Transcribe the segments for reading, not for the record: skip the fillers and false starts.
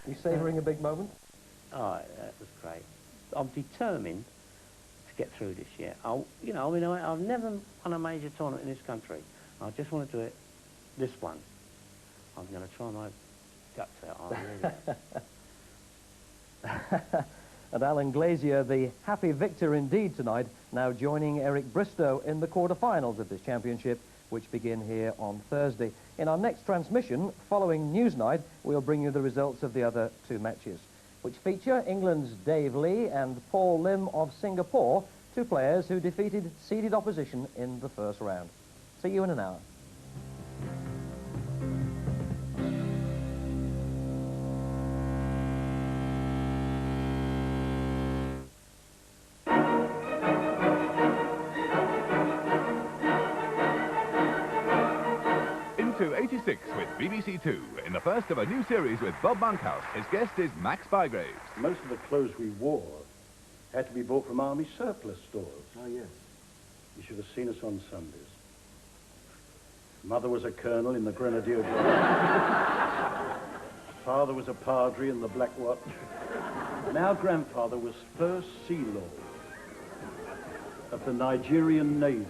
You savouring a big moment? Oh, that was great. I'm determined to get through this year. You know, I mean, I've never won a major tournament in this country. I just want to do it, this one. I'm going to try my guts out. I really am. And Alan Glazier, the happy victor indeed tonight, now joining Eric Bristow in the quarter-finals of this championship, which begin here on Thursday. In our next transmission, following Newsnight, we'll bring you the results of the other two matches, which feature England's Dave Lee and Paul Lim of Singapore, two players who defeated seeded opposition in the first round. See you in an hour. Into 86 with BBC2, in the first of a new series with Bob Monkhouse. His guest is Max Bygraves. Most of the clothes we wore had to be bought from army surplus stores. Oh, yes. You should have seen us on Sundays. Mother was a colonel in the Grenadier Guards. Father was a padre in the Black Watch. And our grandfather was first Sea Lord of the Nigerian Navy.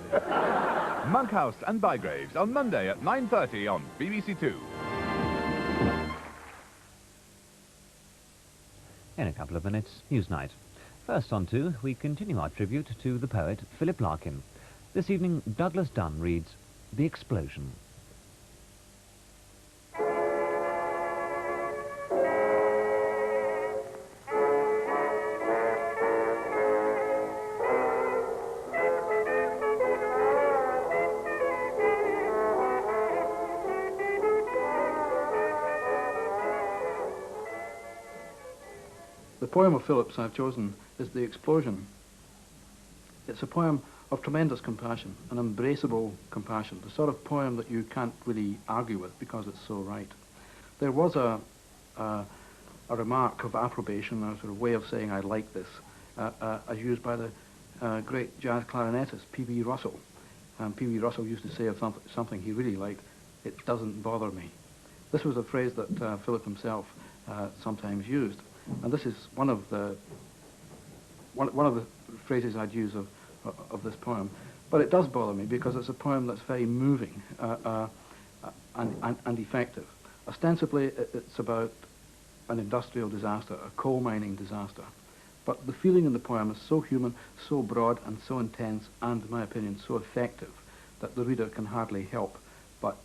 Monkhouse and Bygraves on Monday at 9:30 on BBC2. In a couple of minutes, Newsnight. First on 2, we continue our tribute to the poet Philip Larkin. This evening, Douglas Dunn reads The Explosion. The poem of Philip's I've chosen is The Explosion. It's a poem of tremendous compassion, an embraceable compassion, the sort of poem that you can't really argue with because it's so right. There was a remark of approbation, a sort of way of saying I like this, as used by the great jazz clarinetist P.B. Russell. P.B. Russell used to say of something he really liked, "It doesn't bother me." This was a phrase that Philip himself sometimes used. And this is one of the phrases I'd use of this poem. But it does bother me because it's a poem that's very moving and effective. Ostensibly, it's about an industrial disaster, a coal mining disaster. But the feeling in the poem is so human, so broad, and so intense, and, in my opinion, so effective that the reader can hardly help but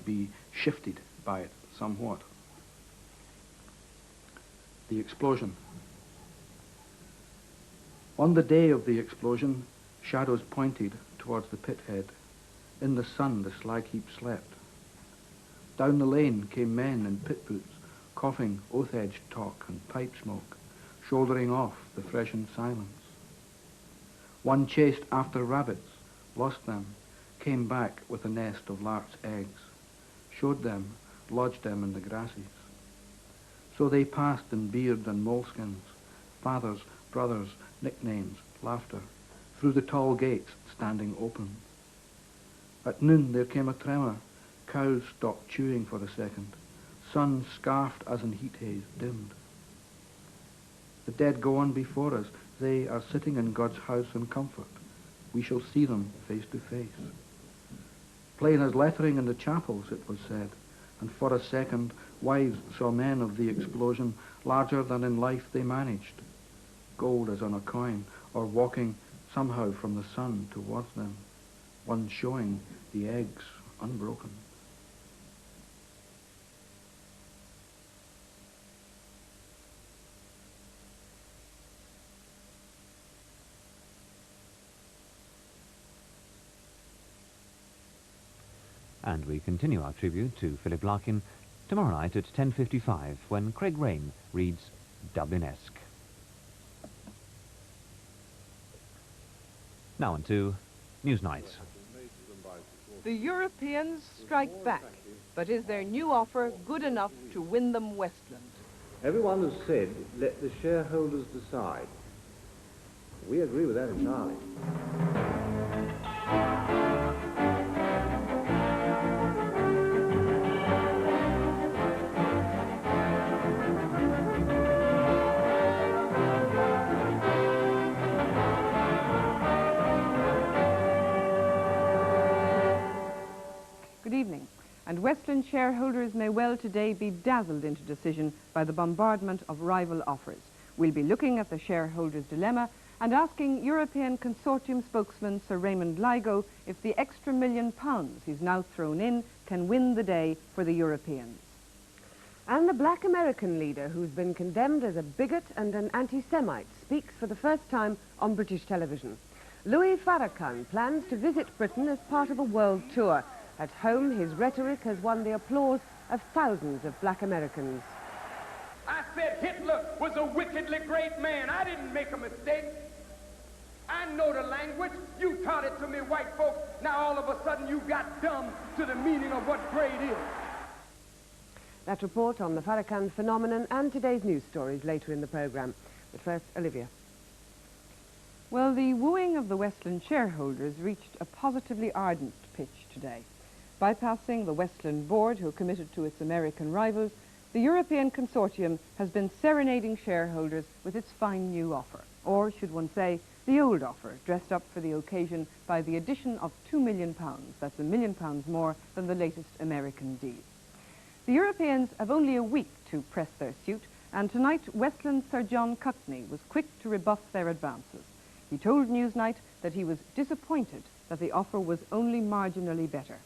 be shifted by it somewhat. The explosion. On the day of the explosion, shadows pointed towards the pit head. In the sun, the slag heap slept. Down the lane came men in pit boots, coughing oath-edged talk and pipe smoke, shouldering off the freshened silence. One chased after rabbits, lost them, came back with a nest of lark's eggs, showed them, lodged them in the grasses. So they passed in beard and moleskins, fathers, brothers, nicknames, laughter, through the tall gates standing open. At noon there came a tremor, cows stopped chewing for a second, sun scarfed as in heat haze dimmed. The dead go on before us, they are sitting in God's house in comfort. We shall see them face to face. Plain as lettering in the chapels, it was said, and for a second wives saw men of the explosion, larger than in life they managed, gold as on a coin, or walking somehow from the sun towards them, one showing the eggs unbroken. And we continue our tribute to Philip Larkin tomorrow night at 10:55 when Craig Raine reads Dublinesque. Now on to Newsnight. The Europeans strike back, but is their new offer good enough to win them Westland? Everyone has said, let the shareholders decide. We agree with that entirely. and Westland shareholders may well today be dazzled into decision by the bombardment of rival offers. We'll be looking at the shareholders' dilemma and asking European Consortium spokesman Sir Raymond Ligo if the extra £1 million he's now thrown in can win the day for the Europeans. And the black American leader who's been condemned as a bigot and an anti-Semite speaks for the first time on British television. Louis Farrakhan plans to visit Britain as part of a world tour. At home, his rhetoric has won the applause of thousands of black Americans. I said Hitler was a wickedly great man. I didn't make a mistake. I know the language. You taught it to me, white folks. Now all of a sudden you got dumb to the meaning of what great is. That report on the Farrakhan phenomenon and today's news stories later in the programme. But first, Olivia. Well, the wooing of the Westland shareholders reached a positively ardent pitch today. Bypassing the Westland board, who committed to its American rivals, the European Consortium has been serenading shareholders with its fine new offer. Or, should one say, the old offer, dressed up for the occasion by the addition of £2 million. That's £1 million more than the latest American deal. The Europeans have only a week to press their suit, and tonight Westland Sir John Cockney was quick to rebuff their advances. He told Newsnight that he was disappointed that the offer was only marginally better.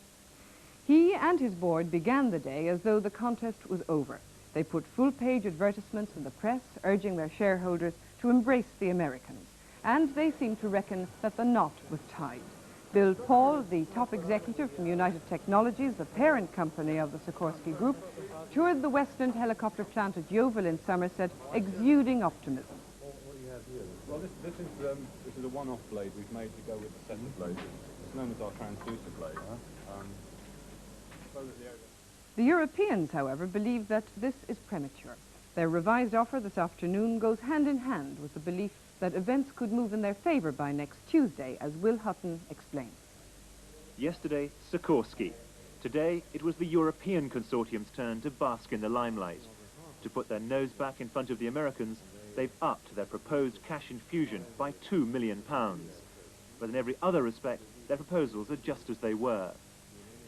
He and his board began the day as though the contest was over. They put full-page advertisements in the press urging their shareholders to embrace the Americans, and they seemed to reckon that the knot was tied. Bill Paul, the top executive from United Technologies, the parent company of the Sikorsky Group, toured the Westland Helicopter plant at Yeovil in Somerset, exuding optimism. Well, this is a one-off blade we've made to go with the set of blades. It's known as our transducer blade. The Europeans, however, believe that this is premature. Their revised offer this afternoon goes hand in hand with the belief that events could move in their favour by next Tuesday, as Will Hutton explained. Yesterday, Sikorsky. Today, it was the European Consortium's turn to bask in the limelight. To put their nose back in front of the Americans, they've upped their proposed cash infusion by £2 million. But in every other respect, their proposals are just as they were.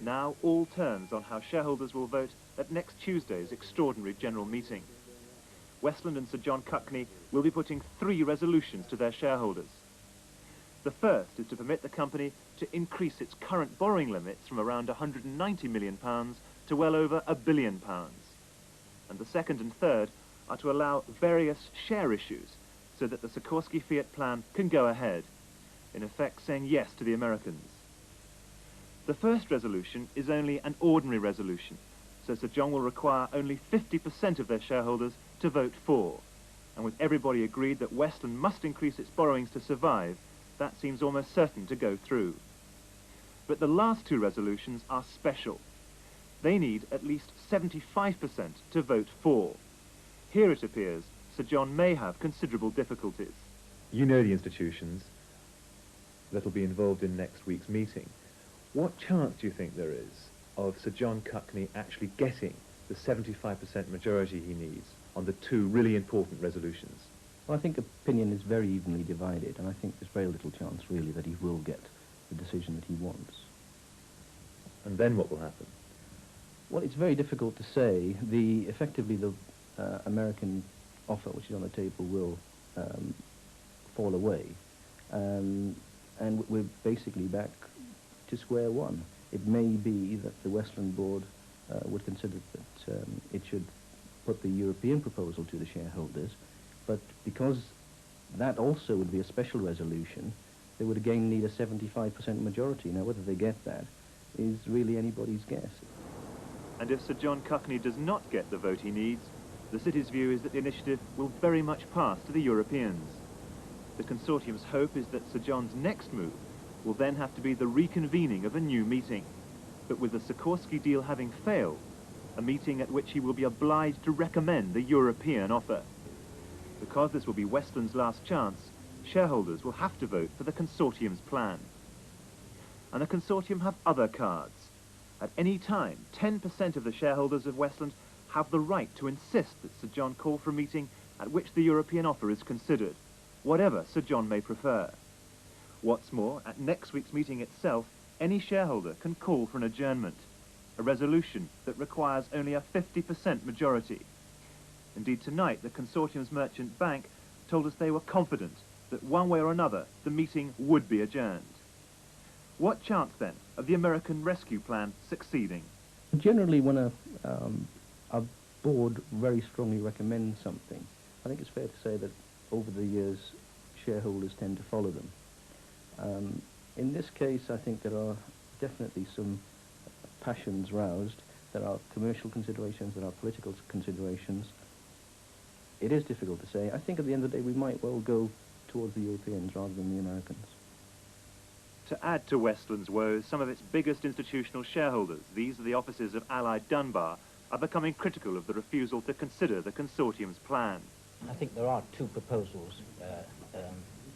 Now all turns on how shareholders will vote at next Tuesday's extraordinary general meeting. Westland and Sir John Cockney will be putting 3 resolutions to their shareholders. The first is to permit the company to increase its current borrowing limits from around £190 million to well over £1 billion. And the second and third are to allow various share issues so that the Sikorsky Fiat plan can go ahead, in effect saying yes to the Americans. The first resolution is only an ordinary resolution, so Sir John will require only 50% of their shareholders to vote for. And with everybody agreed that Westland must increase its borrowings to survive, that seems almost certain to go through. But the last 2 resolutions are special. They need at least 75% to vote for. Here it appears Sir John may have considerable difficulties. You know the institutions that'll be involved in next week's meeting. What chance do you think there is of Sir John Cockney actually getting the 75% majority he needs on the 2 really important resolutions? Well, I think opinion is very evenly divided, and I think there's very little chance, really, that he will get the decision that he wants. And then what will happen? Well, it's very difficult to say. Effectively, the American offer, which is on the table, will fall away. And we're basically back to square one. It may be that the Westland board would consider that it should put the European proposal to the shareholders, but because that also would be a special resolution, they would again need a 75% majority. Now, whether they get that is really anybody's guess. And if Sir John Cockney does not get the vote he needs, the city's view is that the initiative will very much pass to the Europeans. The consortium's hope is that Sir John's next move will then have to be the reconvening of a new meeting, but with the Sikorsky deal having failed, a meeting at which he will be obliged to recommend the European offer. Because this will be Westland's last chance, shareholders will have to vote for the consortium's plan. And the consortium have other cards. At any time, 10% of the shareholders of Westland have the right to insist that Sir John call for a meeting at which the European offer is considered, whatever Sir John may prefer. What's more, at next week's meeting itself, any shareholder can call for an adjournment. a resolution that requires only a 50% majority. Indeed, tonight, the consortium's merchant bank told us they were confident that one way or another, the meeting would be adjourned. What chance, then, of the American rescue plan succeeding? Generally, when a board very strongly recommends something, I think it's fair to say that over the years, shareholders tend to follow them. In this case, I think there are definitely some passions roused. There are commercial considerations, there are political considerations. It is difficult to say. I think at the end of the day, we might well go towards the Europeans rather than the Americans. To add to Westland's woes, some of its biggest institutional shareholders, these are the offices of Allied Dunbar, are becoming critical of the refusal to consider the consortium's plan. I think there are two proposals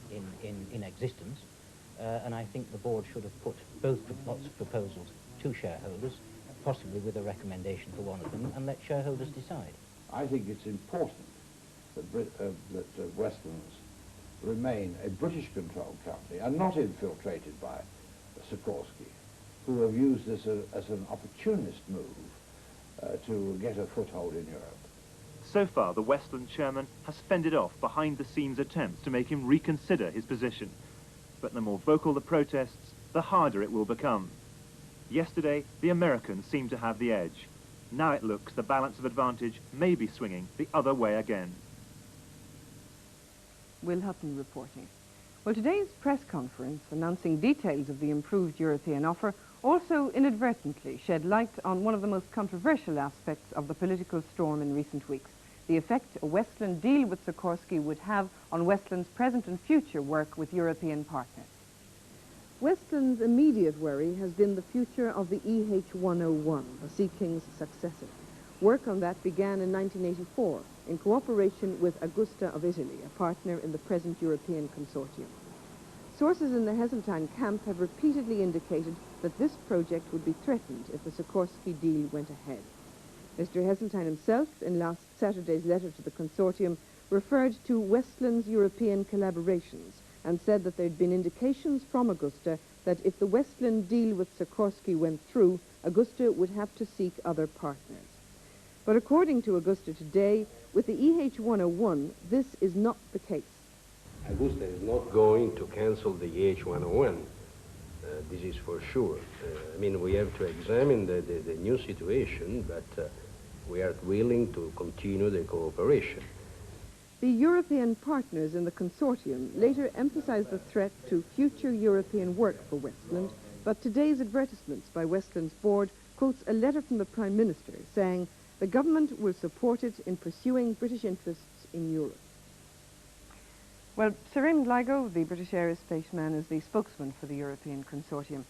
in existence, and I think the board should have put both lots of proposals to shareholders, possibly with a recommendation for one of them, and let shareholders decide. I think it's important that Westlands remain a British-controlled company and not infiltrated by Sikorsky, who have used this as an opportunist move to get a foothold in Europe. So far, the Westland chairman has fended off behind-the-scenes attempts to make him reconsider his position. But the more vocal the protests, the harder it will become. Yesterday, the Americans seemed to have the edge. Now it looks the balance of advantage may be swinging the other way again. Will Hutton reporting. Well, today's press conference announcing details of the improved European offer also inadvertently shed light on one of the most controversial aspects of the political storm in recent weeks, the effect a Westland deal with Sikorsky would have on Westland's present and future work with European partners. Westland's immediate worry has been the future of the EH-101, the Sea King's successor. Work on that began in 1984 in cooperation with Augusta of Italy, a partner in the present European consortium. Sources in the Heseltine camp have repeatedly indicated that this project would be threatened if the Sikorsky deal went ahead. Mr. Heseltine himself, in last Saturday's letter to the consortium, referred to Westland's European collaborations and said that there had been indications from Augusta that if the Westland deal with Sikorsky went through, Augusta would have to seek other partners. But according to Augusta today, with the EH-101, this is not the case. Augusta is not going to cancel the EH-101. This is for sure. I mean, we have to examine the new situation, but we are willing to continue the cooperation. The European partners in the consortium later emphasized the threat to future European work for Westland, but today's advertisements by Westland's board quotes a letter from the Prime Minister saying the government will support it in pursuing British interests in Europe. Well, Sir Raymond Ligo, the British aerospace man, is the spokesman for the European consortium.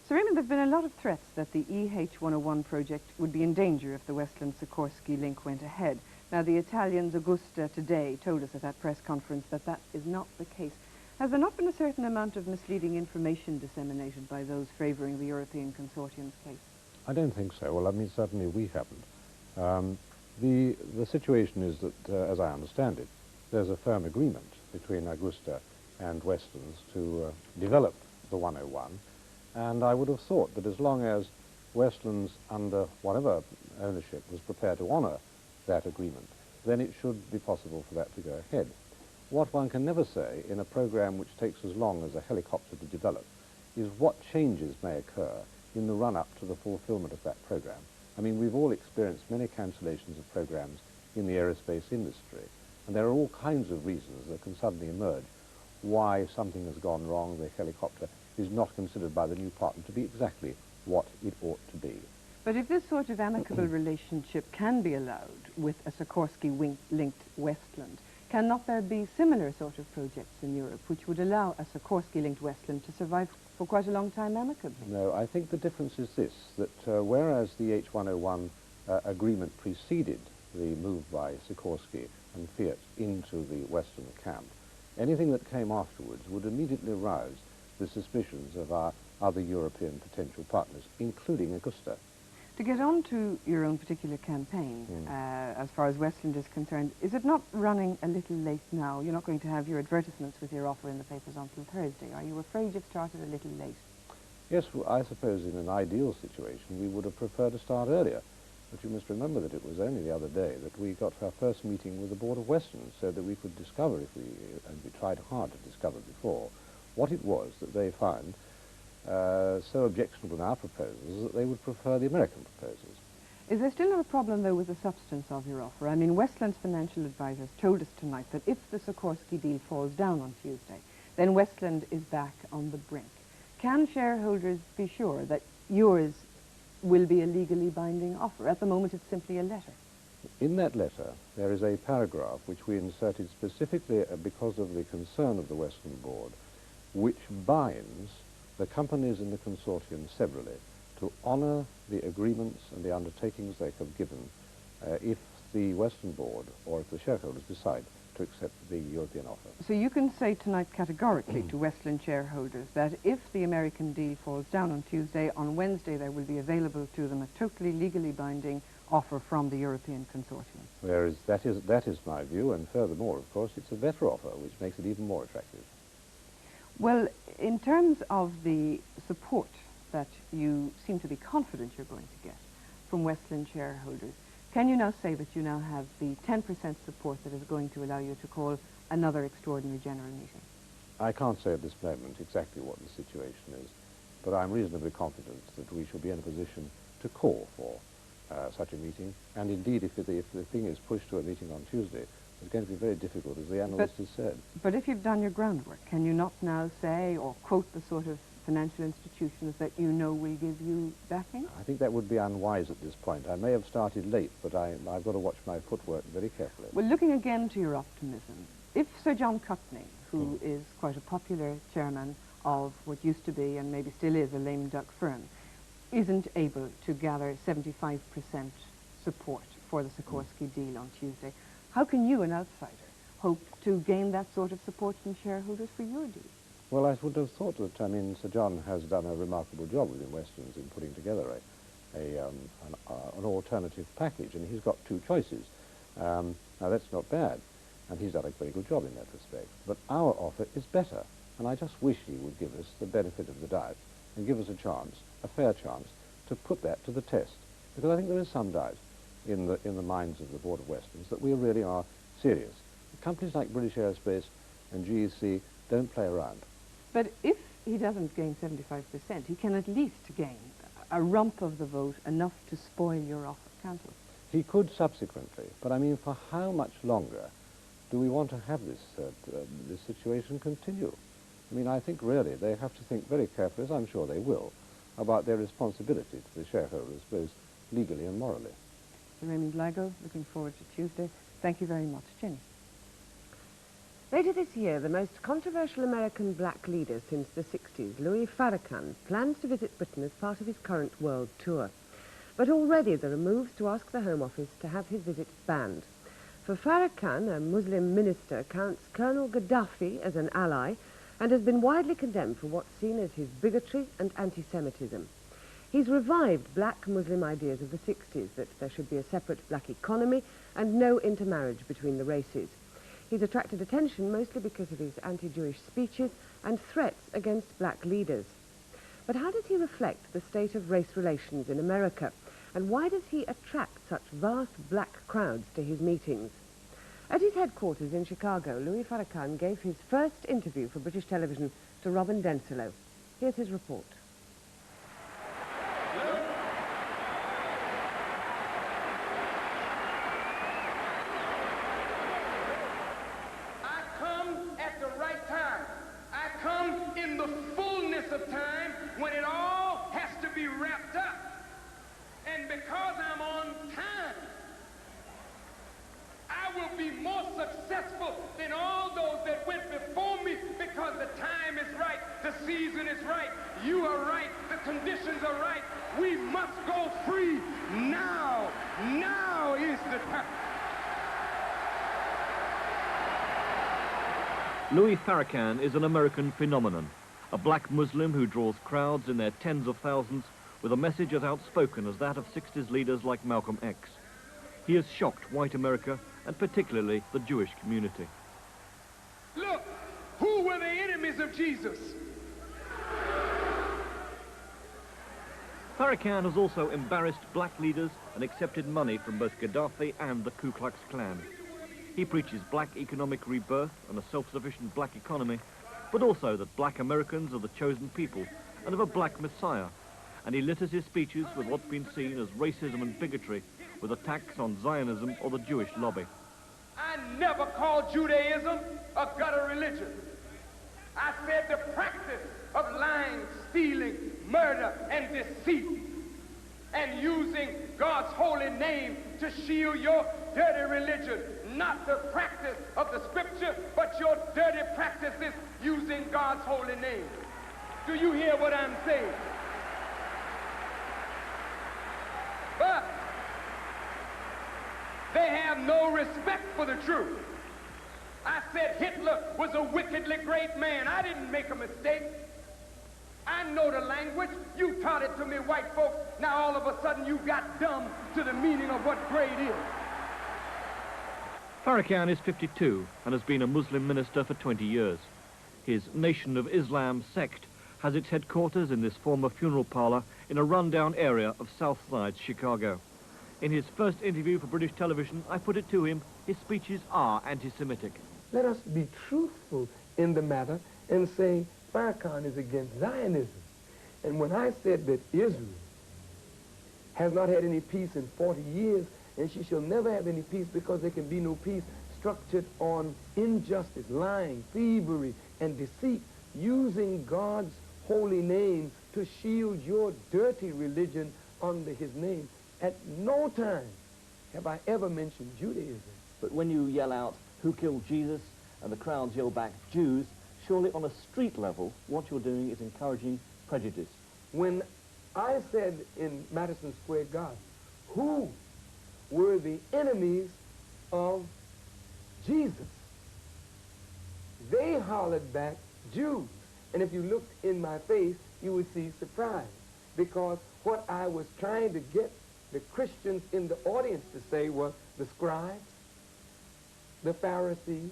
Sir Raymond, there have been a lot of threats that the EH-101 project would be in danger if the Westland-Sikorsky link went ahead. Now, the Italians, Augusta, today told us at that press conference that that is not the case. Has there not been a certain amount of misleading information disseminated by those favouring the European consortium's case? I don't think so. Well, I mean, certainly we haven't. The situation is that, as I understand it, there's a firm agreement between Augusta and Westlands to develop the 101, and I would have thought that as long as Westlands, under whatever ownership, was prepared to honour that agreement, then it should be possible for that to go ahead. What one can never say in a programme which takes as long as a helicopter to develop is what changes may occur in the run-up to the fulfilment of that programme. I mean, we've all experienced many cancellations of programmes in the aerospace industry, and there are all kinds of reasons that can suddenly emerge why something has gone wrong. The helicopter is not considered by the new partner to be exactly what it ought to be. But if this sort of amicable relationship can be allowed with a Sikorsky-linked Westland, cannot there be similar sort of projects in Europe which would allow a Sikorsky-linked Westland to survive for quite a long time amicably? No, I think the difference is this, that whereas the H101 agreement preceded the move by Sikorsky and Fiat into the Western camp, anything that came afterwards would immediately arouse the suspicions of our other European potential partners, including Augusta. To get on to your own particular campaign, as far as Westland is concerned, is it not running a little late now? You're not going to have your advertisements with your offer in the papers until Thursday. Are you afraid you've started a little late? Yes, well, I suppose in an ideal situation we would have preferred to start earlier. But you must remember that it was only the other day that we got our first meeting with the Board of Westerns so that we could discover, and we tried hard to discover before, what it was that they found so objectionable in our proposals that they would prefer the American proposals. Is there still not a problem, though, with the substance of your offer? I mean, Westland's financial advisors told us tonight that if the Sikorsky deal falls down on Tuesday, then Westland is back on the brink. Can shareholders be sure that yours will be a legally binding offer? At the moment, it's simply a letter. In that letter, there is a paragraph which we inserted specifically because of the concern of the Westland Board, which binds the companies in the consortium severally to honour the agreements and the undertakings they have given if the Westland Board or if the shareholders decide to accept the European offer. So you can say tonight categorically to Westland shareholders that if the American deal falls down on Tuesday, on Wednesday there will be available to them a totally legally binding offer from the European consortium. Whereas that is my view, and furthermore, of course, it's a better offer, which makes it even more attractive. Well, in terms of the support that you seem to be confident you're going to get from Westland shareholders, can you now say that you now have the 10% support that is going to allow you to call another extraordinary general meeting? I can't say at this moment exactly what the situation is, but I'm reasonably confident that we shall be in a position to call for such a meeting, and indeed if the thing is pushed to a meeting on Tuesday, it's going to be very difficult, as the analyst has said. But if you've done your groundwork, can you not now say or quote the sort of financial institutions that you know will give you backing? I think that would be unwise at this point. I may have started late, but I've got to watch my footwork very carefully. Well, looking again to your optimism, if Sir John Cockney, who is quite a popular chairman of what used to be and maybe still is a lame duck firm, isn't able to gather 75% support for the Sikorsky deal on Tuesday, how can you, an outsider, hope to gain that sort of support from shareholders for your deal? Well, I would have thought that, I mean, Sir John has done a remarkable job within Westerns in putting together an alternative package, and he's got two choices. Now, that's not bad, and he's done a very good job in that respect. But our offer is better, and I just wish he would give us the benefit of the doubt and give us a chance, a fair chance, to put that to the test. Because I think there is some doubt in the minds of the Board of Westerns that we really are serious. Companies like British Aerospace and GEC don't play around. But if he doesn't gain 75%, he can at least gain a rump of the vote, enough to spoil your offer, can't he? He could subsequently, but I mean, for how much longer do we want to have this situation continue? I mean, I think really they have to think very carefully, as I'm sure they will, about their responsibility to the shareholders, both legally and morally. Sir Raymond Lago, looking forward to Tuesday. Thank you very much. Jenny. Later this year, the most controversial American black leader since the 60s, Louis Farrakhan, plans to visit Britain as part of his current world tour. But already there are moves to ask the Home Office to have his visit banned. For Farrakhan, a Muslim minister counts Colonel Gaddafi as an ally and has been widely condemned for what's seen as his bigotry and anti-Semitism. He's revived black Muslim ideas of the 60s, that there should be a separate black economy and no intermarriage between the races. He's attracted attention mostly because of his anti-Jewish speeches and threats against black leaders. But how does he reflect the state of race relations in America? And why does he attract such vast black crowds to his meetings? At his headquarters in Chicago, Louis Farrakhan gave his first interview for British television to Robin Denselow. Here's his report. When it all has to be wrapped up. And because I'm on time, I will be more successful than all those that went before me, because the time is right, the season is right, you are right, the conditions are right. We must go free now. Now is the time. Louis Farrakhan is an American phenomenon. A black Muslim who draws crowds in their tens of thousands with a message as outspoken as that of 60s leaders like Malcolm X. He has shocked white America, and particularly the Jewish community. Look, who were the enemies of Jesus? Farrakhan has also embarrassed black leaders and accepted money from both Gaddafi and the Ku Klux Klan. He preaches black economic rebirth and a self-sufficient black economy, but also that black Americans are the chosen people and of a black messiah, and he litters his speeches with what's been seen as racism and bigotry, with attacks on Zionism or the Jewish lobby. I never called Judaism a gutter religion. I said the practice of lying, stealing, murder, and deceit, and using God's holy name to shield your dirty religion, not the practice of the scripture, but your dirty practices using God's holy name. Do you hear what I'm saying? But they have no respect for the truth. I said Hitler was a wickedly great man. I didn't make a mistake. I know the language. You taught it to me, white folks. Now all of a sudden you got dumb to the meaning of what great is. Farrakhan is 52 and has been a Muslim minister for 20 years. His Nation of Islam sect has its headquarters in this former funeral parlour in a rundown area of South Side Chicago. In his first interview for British television, I put it to him, his speeches are anti-Semitic. Let us be truthful in the matter and say Farrakhan is against Zionism. And when I said that Israel has not had any peace in 40 years, and she shall never have any peace because there can be no peace structured on injustice, lying, thievery, and deceit, using God's holy name to shield your dirty religion under his name. At no time have I ever mentioned Judaism. But when you yell out, "Who killed Jesus?" and the crowds yell back, "Jews," surely on a street level, what you're doing is encouraging prejudice. When I said in Madison Square Garden, who were the enemies of Jesus, they hollered back, "Jews." And if you looked in my face, you would see surprise, because what I was trying to get the Christians in the audience to say was the scribes, the Pharisees,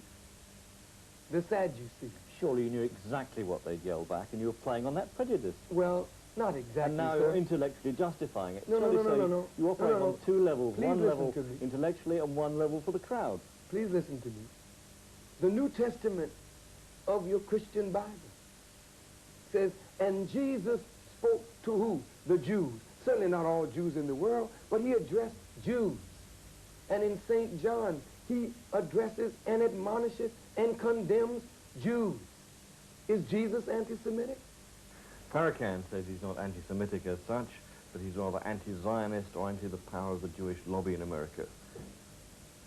the Sadducees. Surely you knew exactly what they'd yell back, and you were playing on that prejudice. Well, not exactly, And now sir. you're intellectually justifying it. No, no, Surely no, no, say no, no. You operate No, no, no. on two levels, Please one listen level to me. intellectually and one level for the crowd. Please listen to me. The New Testament of your Christian Bible says, and Jesus spoke to who? The Jews. Certainly not all Jews in the world, but he addressed Jews. And in St. John, he addresses and admonishes and condemns Jews. Is Jesus anti-Semitic? Farrakhan says he's not anti-Semitic as such, but he's rather anti-Zionist or anti the power of the Jewish lobby in America.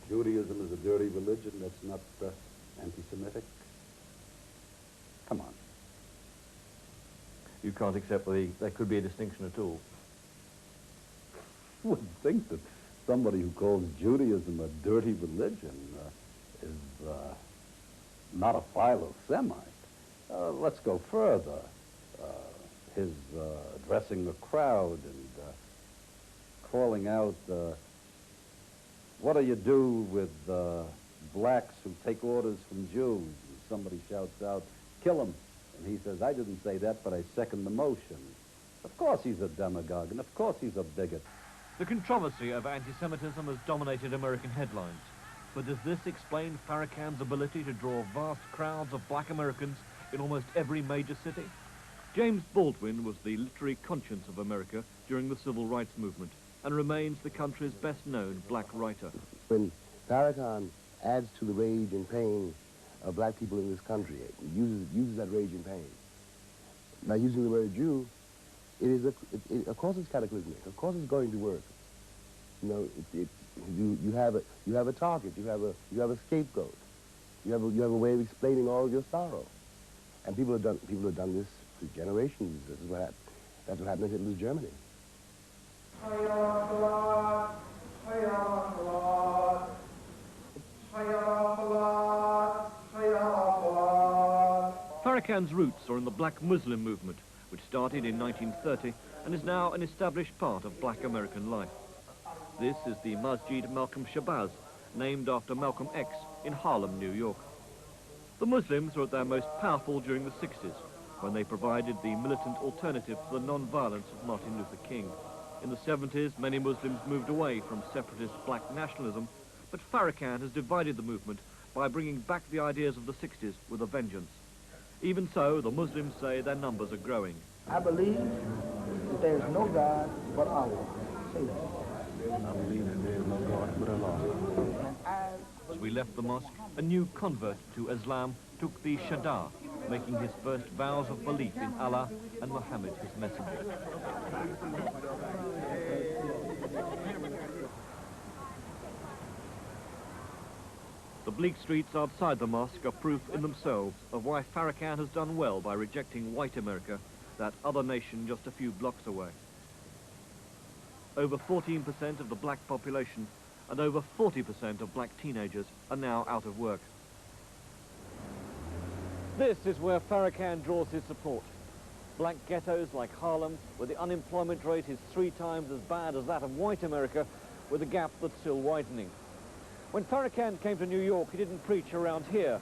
Judaism is a dirty religion. That's not anti-Semitic. Come on. You can't accept there could be a distinction at all. Who would think that somebody who calls Judaism a dirty religion is not a philo-Semite? Let's go further. His addressing the crowd and calling out, what do you do with blacks who take orders from Jews? And somebody shouts out, kill him. And he says, I didn't say that, but I second the motion. Of course he's a demagogue, and of course he's a bigot. The controversy over anti-Semitism has dominated American headlines. But does this explain Farrakhan's ability to draw vast crowds of black Americans in almost every major city? James Baldwin was the literary conscience of America during the Civil Rights Movement and remains the country's best-known black writer. When Farrakhan adds to the rage and pain of black people in this country, uses that rage and pain, by using the word Jew, of course it's cataclysmic. Of course it's going to work. You know, you have a target. You have a scapegoat. You have a way of explaining all of your sorrow. And people have done this for generations. This is what happened. That's what happened in Hitler's Germany. Farrakhan's roots are in the black Muslim movement, which started in 1930 and is now an established part of black American life. This is the Masjid Malcolm Shabazz, named after Malcolm X in Harlem, New York. The Muslims were at their most powerful during the 60s, when they provided the militant alternative to the non-violence of Martin Luther King. In the 70s, many Muslims moved away from separatist black nationalism, but Farrakhan has divided the movement by bringing back the ideas of the 60s with a vengeance. Even so, the Muslims say their numbers are growing. I believe that there is no God but Allah. Say that. I believe that there is no God but Allah. As we left the mosque, a new convert to Islam took the Shahada, making his first vows of belief in Allah and Muhammad, his messenger. The bleak streets outside the mosque are proof in themselves of why Farrakhan has done well by rejecting white America, that other nation just a few blocks away. Over 14% of the black population and over 40% of black teenagers are now out of work. This is where Farrakhan draws his support. Black ghettos like Harlem, where the unemployment rate is 3 times as bad as that of white America, with a gap that's still widening. When Farrakhan came to New York, he didn't preach around here.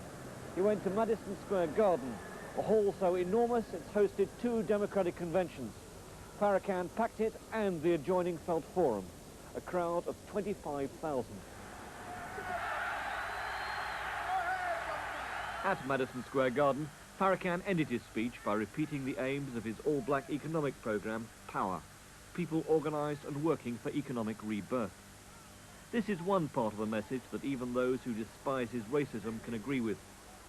He went to Madison Square Garden, a hall so enormous it's hosted 2 Democratic conventions. Farrakhan packed it and the adjoining Felt Forum, a crowd of 25,000. At Madison Square Garden, Farrakhan ended his speech by repeating the aims of his all-black economic program, Power, people organized and working for economic rebirth. This is one part of the message that even those who despise his racism can agree with,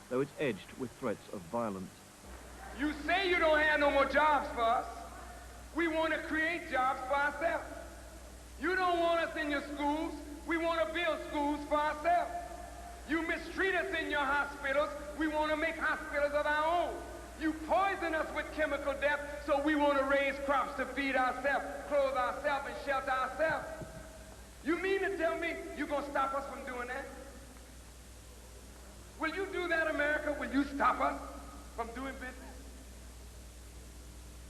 though it's edged with threats of violence. You say you don't have no more jobs for us. We want to create jobs for ourselves. You don't want us in your schools. We want to build schools for ourselves. You mistreat us in your hospitals. We want to make hospitals of our own. You poison us with chemical death, so we want to raise crops to feed ourselves, clothe ourselves, and shelter ourselves. You mean to tell me you're going to stop us from doing that? Will you do that, America? Will you stop us from doing business?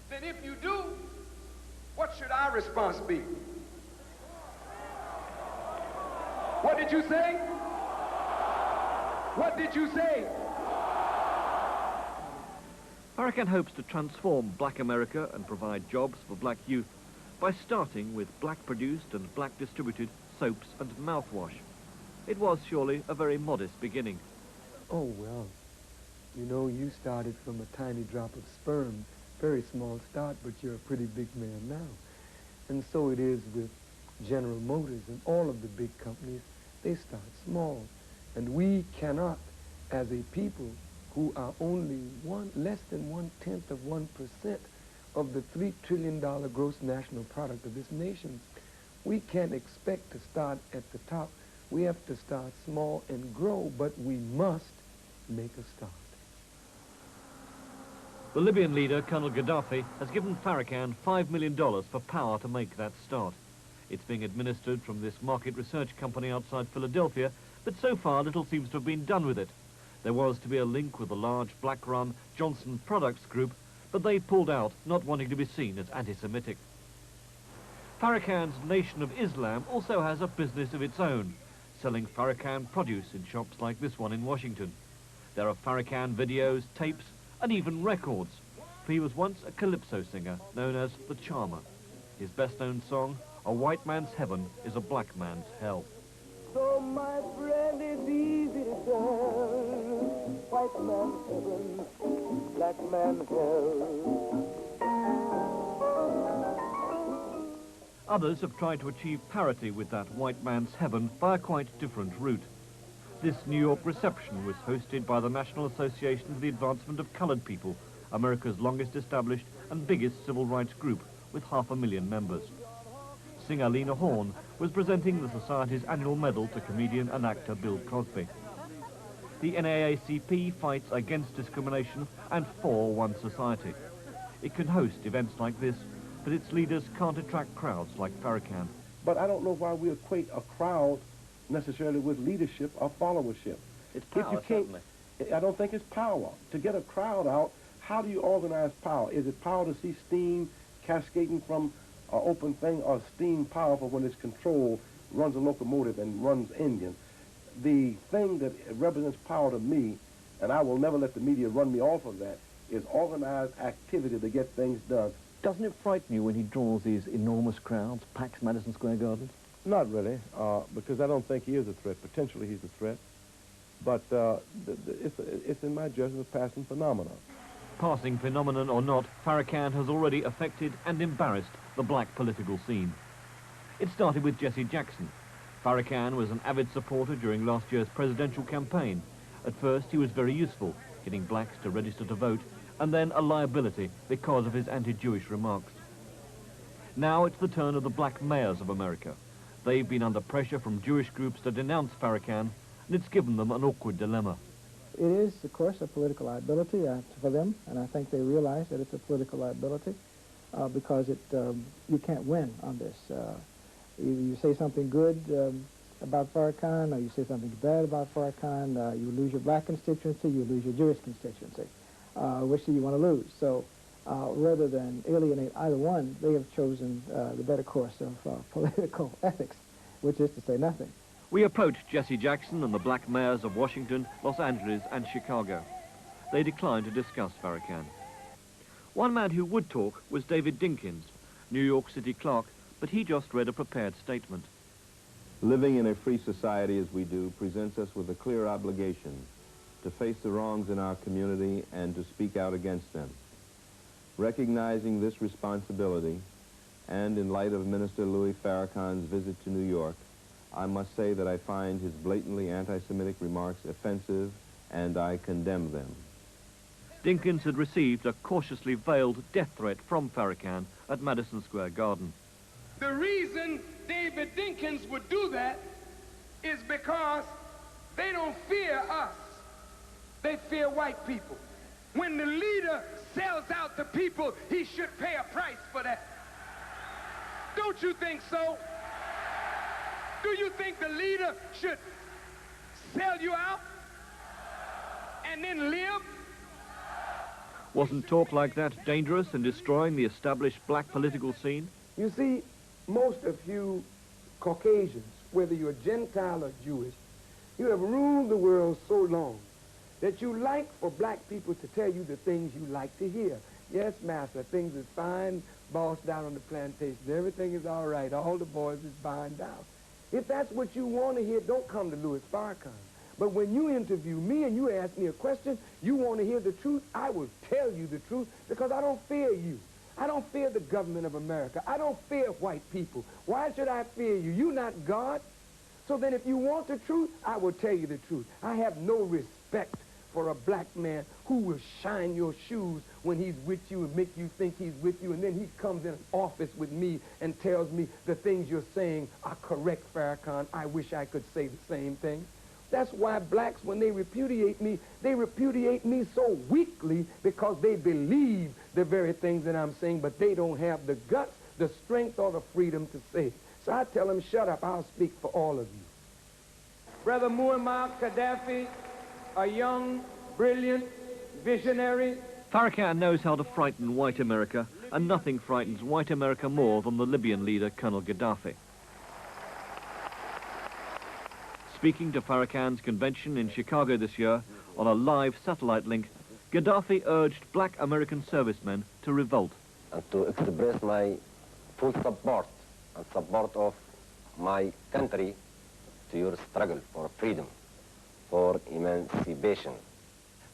Then if you do, what should our response be? What did you say? What did you say? Farrakhan hopes to transform black America and provide jobs for black youth by starting with black-produced and black-distributed soaps and mouthwash. It was surely a very modest beginning. Oh, well, you know, you started from a tiny drop of sperm, very small start, but you're a pretty big man now. And so it is with General Motors and all of the big companies. They start small. And we cannot, as a people who are only less than 1/10 of 1% of the $3 trillion gross national product of this nation, we can't expect to start at the top. We have to start small and grow, but we must make a start. The Libyan leader, Colonel Gaddafi, has given Farrakhan $5 million for power to make that start. It's being administered from this market research company outside Philadelphia, but so far little seems to have been done with it. There was to be a link with the large black-run Johnson Products Group, but they pulled out, not wanting to be seen as anti-Semitic. Farrakhan's Nation of Islam also has a business of its own, selling Farrakhan produce in shops like this one in Washington. There are Farrakhan videos, tapes, and even records, for he was once a calypso singer known as the Charmer. His best-known song, A White Man's Heaven is a Black Man's Hell. So my friend, it's easy to tell, white man's heaven, black man's hell. Others have tried to achieve parity with that white man's heaven by a quite different route. This New York reception was hosted by the National Association for the Advancement of Colored People, America's longest established and biggest civil rights group, with 500,000 members. Singer Lena Horne was presenting the Society's annual medal to comedian and actor Bill Cosby. The NAACP fights against discrimination and for one society. It can host events like this, but its leaders can't attract crowds like Farrakhan. But I don't know why we equate a crowd necessarily with leadership or followership. It's power, certainly. I don't think it's power. To get a crowd out, how do you organize power? Is it power to see steam cascading from an open thing, or steam powerful when it's controlled, runs a locomotive and runs engines? The thing that represents power to me, and I will never let the media run me off of that, is organized activity to get things done. Doesn't it frighten you when he draws these enormous crowds, packs Madison Square Garden? Not really, because I don't think he is a threat. Potentially he's a threat. But it's in my judgment, a passing phenomenon. Passing phenomenon or not, Farrakhan has already affected and embarrassed the black political scene. It started with Jesse Jackson. Farrakhan was an avid supporter during last year's presidential campaign. At first, he was very useful, getting blacks to register to vote, and then a liability because of his anti-Jewish remarks. Now it's the turn of the black mayors of America. They've been under pressure from Jewish groups to denounce Farrakhan, and it's given them an awkward dilemma. It is, of course, a political liability for them, and I think they realize that it's a political liability because you can't win on this. Either you say something good about Farrakhan, or you say something bad about Farrakhan, you lose your black constituency, you lose your Jewish constituency. Which do you want to lose? So rather than alienate either one, they have chosen the better course of political ethics, which is to say nothing. We approached Jesse Jackson and the black mayors of Washington, Los Angeles and Chicago. They declined to discuss Farrakhan. One man who would talk was David Dinkins, New York City clerk, but he just read a prepared statement. Living in a free society as we do presents us with a clear obligation to face the wrongs in our community and to speak out against them. Recognizing this responsibility, and in light of Minister Louis Farrakhan's visit to New York, I must say that I find his blatantly anti-Semitic remarks offensive, and I condemn them. Dinkins had received a cautiously veiled death threat from Farrakhan at Madison Square Garden. The reason David Dinkins would do that is because they don't fear us. They fear white people. When the leader sells out the people, he should pay a price for that. Don't you think so? Do you think the leader should sell you out and then live? Wasn't talk like that dangerous in destroying the established black political scene? You see, most of you Caucasians, whether you're Gentile or Jewish, you have ruled the world so long that you like for black people to tell you the things you like to hear. Yes, master, things is fine, boss down on the plantation, everything is all right, all the boys is fine down. If that's what you want to hear, don't come to Louis Farrakhan. But when you interview me and you ask me a question, you want to hear the truth, I will tell you the truth because I don't fear you. I don't fear the government of America. I don't fear white people. Why should I fear you? You're not God. So then if you want the truth, I will tell you the truth. I have no respect for a black man who will shine your shoes when he's with you and make you think he's with you, and then he comes in an office with me and tells me the things you're saying are correct, Farrakhan. I wish I could say the same thing. That's why blacks, when they repudiate me so weakly because they believe the very things that I'm saying, but they don't have the guts, the strength, or the freedom to say it. So I tell them, shut up, I'll speak for all of you. Brother Muammar Gaddafi, a young, brilliant, visionary. Farrakhan knows how to frighten white America, and nothing frightens white America more than the Libyan leader, Colonel Gaddafi. Speaking to Farrakhan's convention in Chicago this year, on a live satellite link, Gaddafi urged black American servicemen to revolt. And to express my full support and support of my country to your struggle for freedom, for emancipation.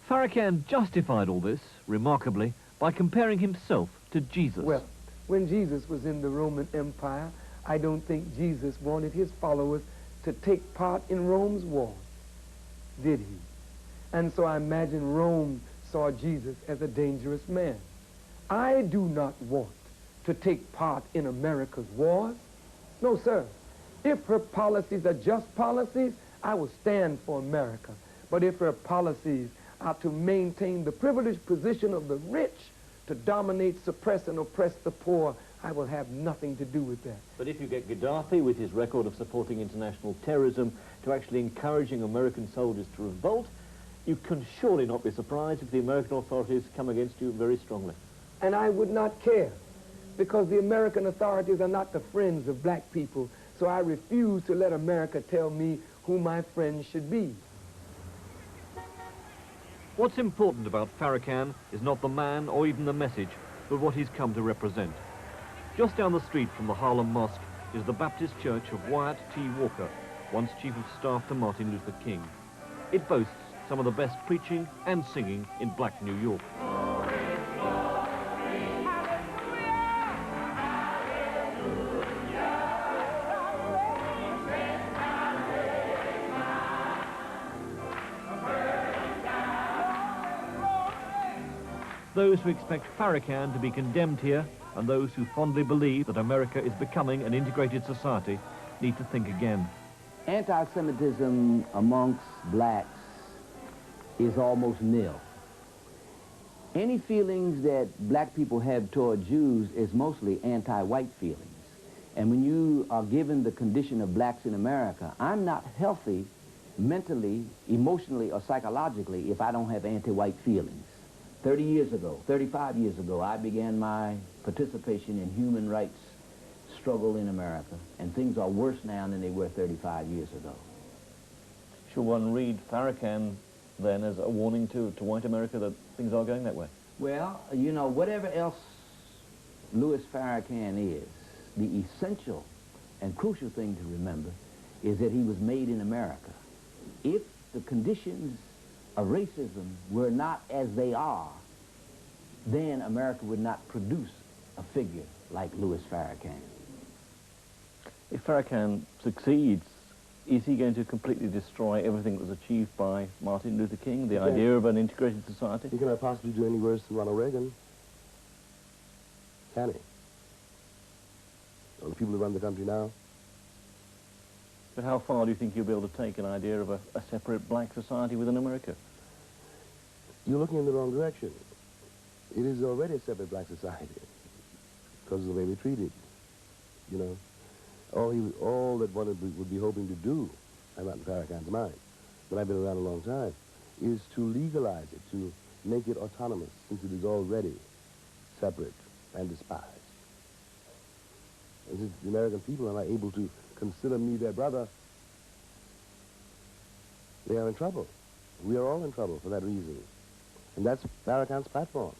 Farrakhan justified all this, remarkably, by comparing himself to Jesus. Well, when Jesus was in the Roman Empire, I don't think Jesus wanted his followers to take part in Rome's war, did he? And so I imagine Rome saw Jesus as a dangerous man. I do not want to take part in America's wars. No, sir. If her policies are just policies, I will stand for America. But if her policies are to maintain the privileged position of the rich, to dominate, suppress, and oppress the poor, I will have nothing to do with that. But if you get Gaddafi, with his record of supporting international terrorism, to actually encouraging American soldiers to revolt, you can surely not be surprised if the American authorities come against you very strongly. And I would not care, because the American authorities are not the friends of black people, so I refuse to let America tell me who my friends should be. What's important about Farrakhan is not the man or even the message, but what he's come to represent. Just down the street from the Harlem Mosque is the Baptist Church of Wyatt T. Walker, once Chief of Staff to Martin Luther King. It boasts some of the best preaching and singing in Black New York. Those who expect Farrakhan to be condemned here and those who fondly believe that America is becoming an integrated society need to think again. Anti-Semitism amongst blacks is almost nil. Any feelings that black people have toward Jews is mostly anti-white feelings. And when you are given the condition of blacks in America, I'm not healthy mentally, emotionally, or psychologically if I don't have anti-white feelings. 30 years ago, 35 years ago, I began my participation in human rights struggle in America, and things are worse now than they were 35 years ago. Should one read Farrakhan then as a warning to white America that things are going that way? Well, you know, whatever else Louis Farrakhan is, the essential and crucial thing to remember is that he was made in America. If the conditions of racism were not as they are, then America would not produce a figure like Louis Farrakhan. If Farrakhan succeeds, is he going to completely destroy everything that was achieved by Martin Luther King, the idea of an integrated society? He cannot possibly do any worse than Ronald Reagan, can he? Or the people who run the country now. But how far do you think you'll be able to take an idea of a separate black society within America? You're looking in the wrong direction. It is already a separate black society because of the way we treat it. You know, all that one would be hoping to do, I'm not in Farrakhan's mind, but I've been around a long time, is to legalize it, to make it autonomous, since it is already separate and despised. And since the American people are not able to consider me their brother, they are in trouble. We are all in trouble for that reason. And that's Farrakhan's platform.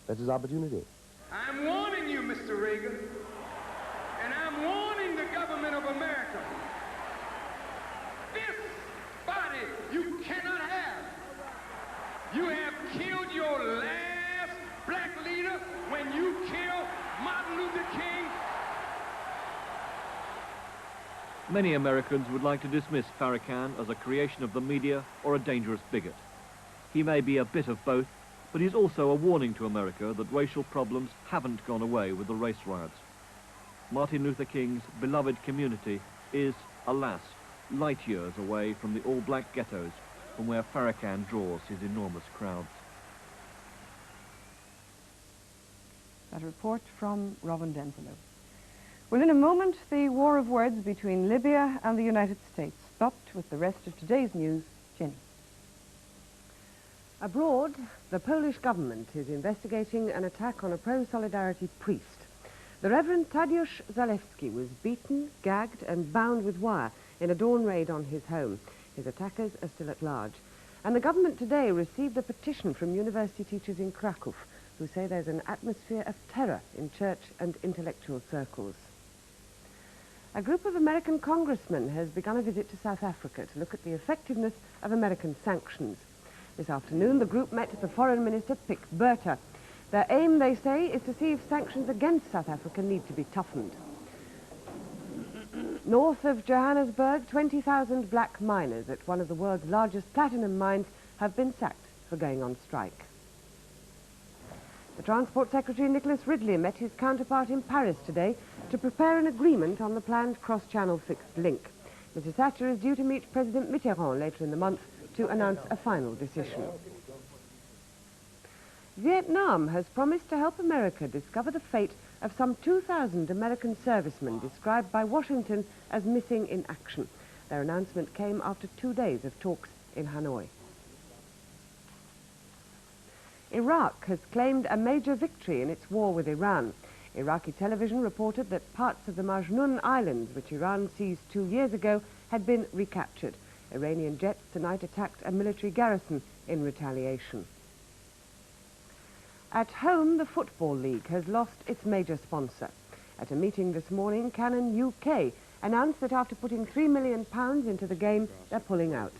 That's his opportunity. I'm warning you, Mr. Reagan, and I'm warning the government of America. This body you cannot have. You have killed your last black leader when you killed Martin Luther King. Many Americans would like to dismiss Farrakhan as a creation of the media or a dangerous bigot. He may be a bit of both, but he's also a warning to America that racial problems haven't gone away with the race riots. Martin Luther King's beloved community is, alas, light years away from the all-black ghettos from where Farrakhan draws his enormous crowds. That report from Robin Denzilo. Well, in a moment, the war of words between Libya and the United States. But with the rest of today's news, Jenny. Abroad, the Polish government is investigating an attack on a pro-Solidarity priest. The Reverend Tadeusz Zalewski was beaten, gagged and bound with wire in a dawn raid on his home. His attackers are still at large. And the government today received a petition from university teachers in Krakow who say there's an atmosphere of terror in church and intellectual circles. A group of American congressmen has begun a visit to South Africa to look at the effectiveness of American sanctions. This afternoon, the group met the Foreign Minister, Pick Berta. Their aim, they say, is to see if sanctions against South Africa need to be toughened. North of Johannesburg, 20,000 black miners at one of the world's largest platinum mines have been sacked for going on strike. The Transport Secretary, Nicholas Ridley, met his counterpart in Paris today to prepare an agreement on the planned cross-channel fixed link. Mrs. Thatcher is due to meet President Mitterrand later in the month to announce a final decision. Vietnam has promised to help America discover the fate of some 2,000 American servicemen described by Washington as missing in action. Their announcement came after 2 days of talks in Hanoi. Iraq has claimed a major victory in its war with Iran. Iraqi television reported that parts of the Majnun Islands, which Iran seized 2 years ago, had been recaptured. Iranian jets tonight attacked a military garrison in retaliation. At home, the Football League has lost its major sponsor. At a meeting this morning, Canon UK announced that after putting £3 million into the game, they're pulling out.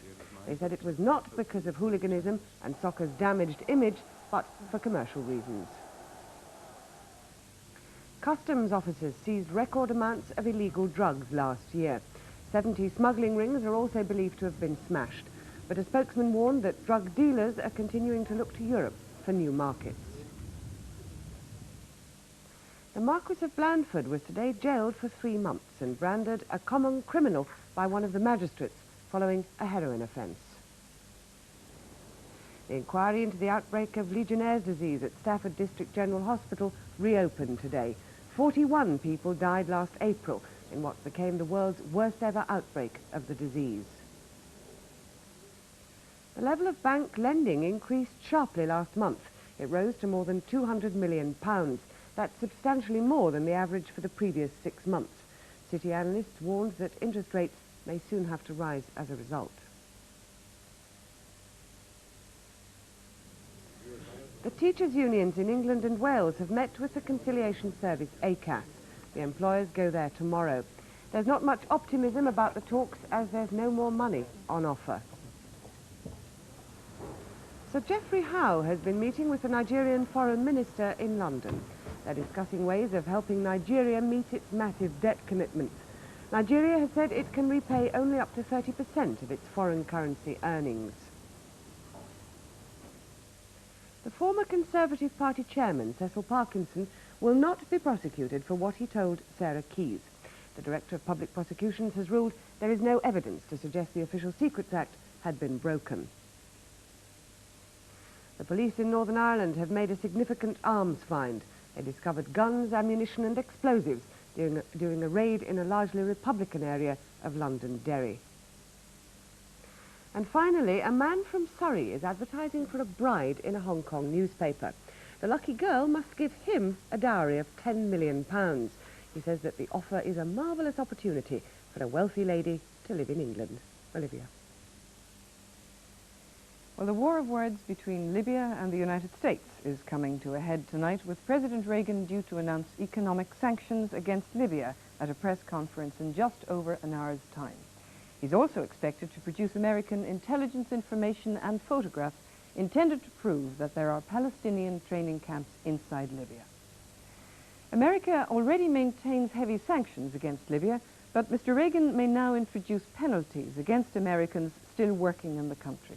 They said it was not because of hooliganism and soccer's damaged image, but for commercial reasons. Customs officers seized record amounts of illegal drugs last year. 70 smuggling rings are also believed to have been smashed, but a spokesman warned that drug dealers are continuing to look to Europe for new markets. The Marquis of Blandford was today jailed for 3 months and branded a common criminal by one of the magistrates following a heroin offence. The inquiry into the outbreak of Legionnaire's disease at Stafford District General Hospital reopened today. 41 people died last April in what became the world's worst ever outbreak of the disease. The level of bank lending increased sharply last month. It rose to more than £200 million. That's substantially more than the average for the previous 6 months. City analysts warned that interest rates may soon have to rise as a result. The teachers' unions in England and Wales have met with the conciliation service ACAS. The employers go there tomorrow. There's not much optimism about the talks as there's no more money on offer. Sir Geoffrey Howe has been meeting with the Nigerian Foreign Minister in London. They're discussing ways of helping Nigeria meet its massive debt commitments. Nigeria has said it can repay only up to 30% of its foreign currency earnings. The former Conservative Party chairman, Cecil Parkinson, will not be prosecuted for what he told Sarah Keyes. The Director of Public Prosecutions has ruled there is no evidence to suggest the Official Secrets Act had been broken. The police in Northern Ireland have made a significant arms find. They discovered guns, ammunition and explosives during a raid in a largely Republican area of Londonderry. And finally, a man from Surrey is advertising for a bride in a Hong Kong newspaper. The lucky girl must give him a dowry of £10 million. He says that the offer is a marvellous opportunity for a wealthy lady to live in England. Olivia. Well, the war of words between Libya and the United States is coming to a head tonight, with President Reagan due to announce economic sanctions against Libya at a press conference in just over an hour's time. He's also expected to produce American intelligence information and photographs intended to prove that there are Palestinian training camps inside Libya. America already maintains heavy sanctions against Libya, but Mr. Reagan may now introduce penalties against Americans still working in the country.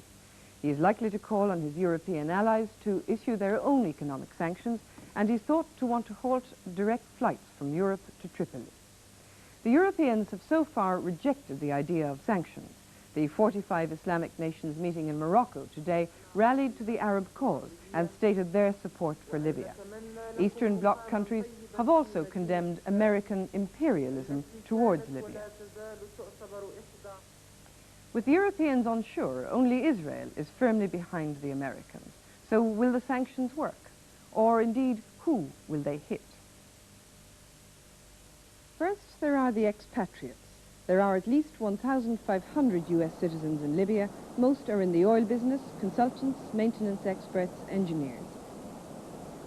He is likely to call on his European allies to issue their own economic sanctions, and he's thought to want to halt direct flights from Europe to Tripoli. The Europeans have so far rejected the idea of sanctions. The 45 Islamic nations meeting in Morocco today rallied to the Arab cause and stated their support for Libya. Eastern Bloc countries have also condemned American imperialism towards Libya. With the Europeans unsure, only Israel is firmly behind the Americans. So will the sanctions work? Or indeed, who will they hit? First, there are the expatriates. There are at least 1,500 US citizens in Libya. Most are in the oil business, consultants, maintenance experts, engineers.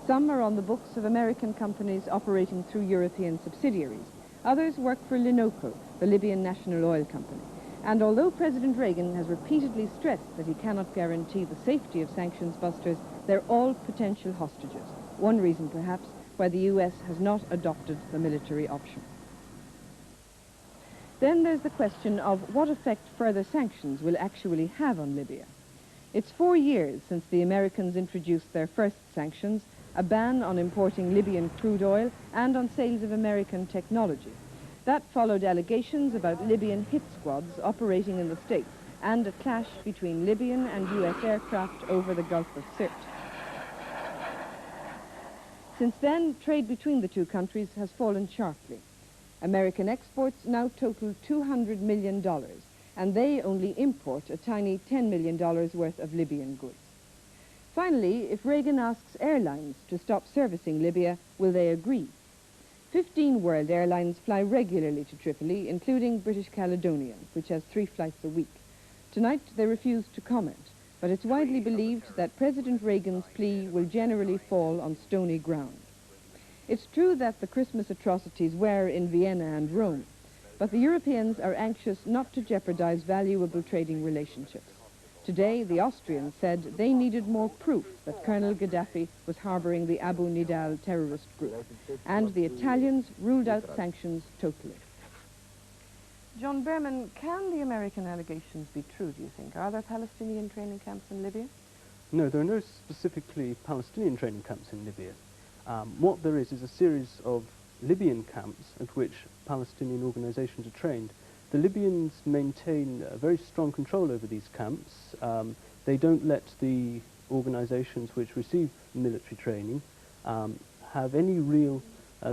Some are on the books of American companies operating through European subsidiaries. Others work for Linoco, the Libyan national oil company. And although President Reagan has repeatedly stressed that he cannot guarantee the safety of sanctions busters, they're all potential hostages. One reason, perhaps, why the US has not adopted the military option. Then there's the question of what effect further sanctions will actually have on Libya. It's 4 years since the Americans introduced their first sanctions, a ban on importing Libyan crude oil and on sales of American technology. That followed allegations about Libyan hit squads operating in the States and a clash between Libyan and US aircraft over the Gulf of Sirte. Since then, trade between the two countries has fallen sharply. American exports now total $200 million, and they only import a tiny $10 million worth of Libyan goods. Finally, if Reagan asks airlines to stop servicing Libya, will they agree? 15 world airlines fly regularly to Tripoli, including British Caledonian, which has 3 flights a week. Tonight, they refused to comment, but it's widely believed that President Reagan's plea will generally fall on stony ground. It's true that the Christmas atrocities were in Vienna and Rome, but the Europeans are anxious not to jeopardize valuable trading relationships. Today, the Austrians said they needed more proof that Colonel Gaddafi was harboring the Abu Nidal terrorist group, and the Italians ruled out sanctions totally. John Berman, can the American allegations be true, do you think? Are there Palestinian training camps in Libya? No, there are no specifically Palestinian training camps in Libya. What there is a series of Libyan camps at which Palestinian organizations are trained. The Libyans maintain very strong control over these camps. They don't let the organizations which receive military training have any real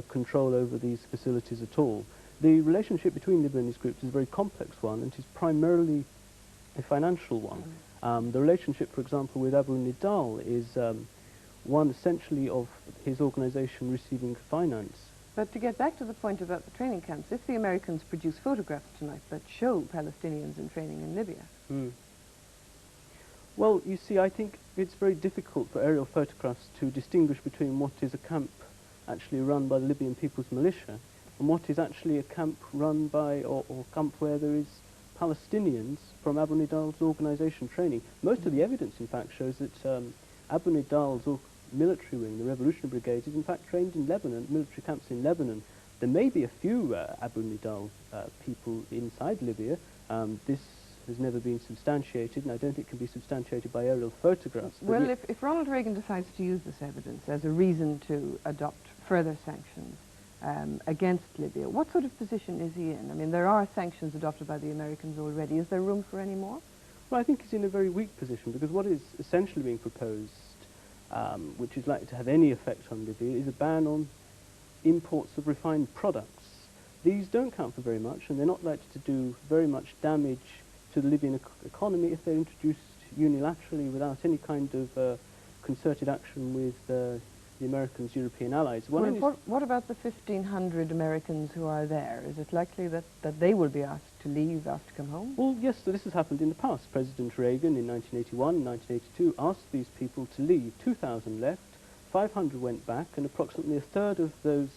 control over these facilities at all. The relationship between Lebanese groups is a very complex one, and it is primarily a financial one. The relationship, for example, with Abu Nidal is one essentially of his organization receiving finance. But to get back to the point about the training camps, if the Americans produce photographs tonight that show Palestinians in training in Libya... Well, you see, I think it's very difficult for aerial photographs to distinguish between what is a camp actually run by the Libyan People's Militia and what is actually a camp run by, or camp where there is Palestinians from Abu Nidal's organization training. Most of the evidence, in fact, shows that Abu Nidal's military wing, the Revolutionary Brigade, is in fact trained in Lebanon, military camps in Lebanon. There may be a few Abu Nidal people inside Libya. This has never been substantiated, and I don't think it can be substantiated by aerial photographs. Well, if Ronald Reagan decides to use this evidence as a reason to adopt further sanctions against Libya, what sort of position is he in? I mean, there are sanctions adopted by the Americans already. Is there room for any more? Well, I think he's in a very weak position, because what is essentially being proposed, which is likely to have any effect on Libya, is a ban on imports of refined products. These don't count for very much, and they're not likely to do very much damage to the Libyan economy if they're introduced unilaterally without any kind of concerted action with the Americans' European allies. What about the 1,500 Americans who are there? Is it likely that they will be asked to leave, asked to come home? Well, yes, so this has happened in the past. President Reagan in 1981 and 1982 asked these people to leave. 2,000 left, 500 went back, and approximately a third of those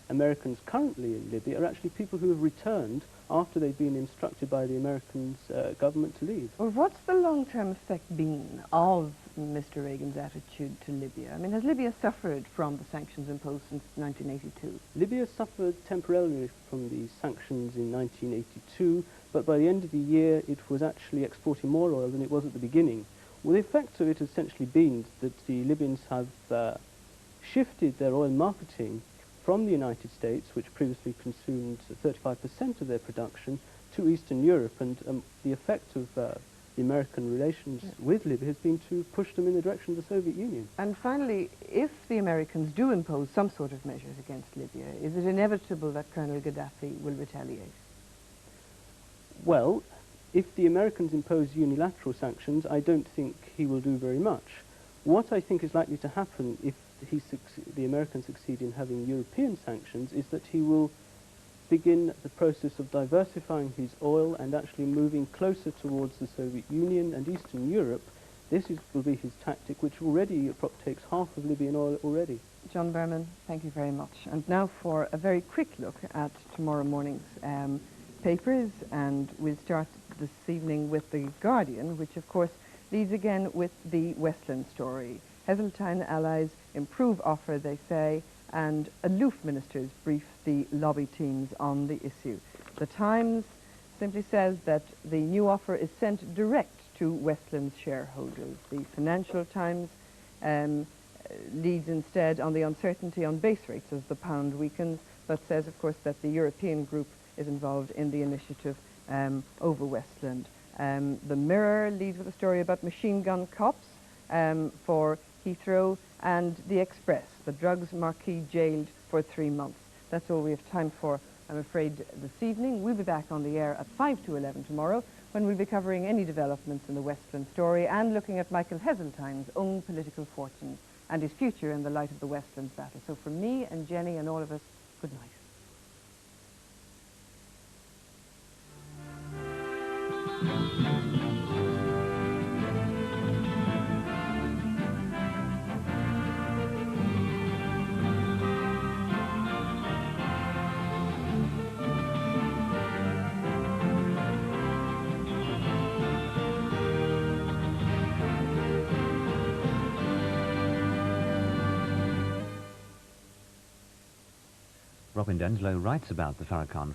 Americans currently in Libya are actually people who have returned after they've been instructed by the American government to leave. Well, what's the long-term effect been of Mr. Reagan's attitude to Libya? I mean, has Libya suffered from the sanctions imposed since 1982? Libya suffered temporarily from the sanctions in 1982, but by the end of the year it was actually exporting more oil than it was at the beginning. Well, the effect of it has essentially been that the Libyans have shifted their oil marketing from the United States, which previously consumed 35% of their production, to Eastern Europe, and the effect of the American relations with Libya has been to push them in the direction of the Soviet Union. And finally, if the Americans do impose some sort of measures against Libya, is it inevitable that Colonel Gaddafi will retaliate? Well, if the Americans impose unilateral sanctions, I don't think he will do very much. What I think is likely to happen if the Americans succeed in having European sanctions is that he will begin the process of diversifying his oil and actually moving closer towards the Soviet Union and Eastern Europe. This will be his tactic, which already takes half of Libyan oil already. John Berman, thank you very much. And now for a very quick look at tomorrow morning's papers, and we'll start this evening with The Guardian, which of course leads again with the Westland story. Heseltine allies improve offer, they say, and aloof ministers brief the lobby teams on the issue. The Times simply says that the new offer is sent direct to Westland's shareholders. The Financial Times leads instead on the uncertainty on base rates as the pound weakens, but says, of course, that the European group is involved in the initiative over Westland. The Mirror leads with a story about machine gun cops for Heathrow, and The Express, the drugs marquis jailed for 3 months. That's all we have time for, I'm afraid, this evening. We'll be back on the air at 5 to 11 tomorrow, when we'll be covering any developments in the Westland story and looking at Michael Heseltine's own political fortunes and his future in the light of the Westlands battle. So from me and Jenny and all of us, good night. Robin Denslow writes about the Farrakhan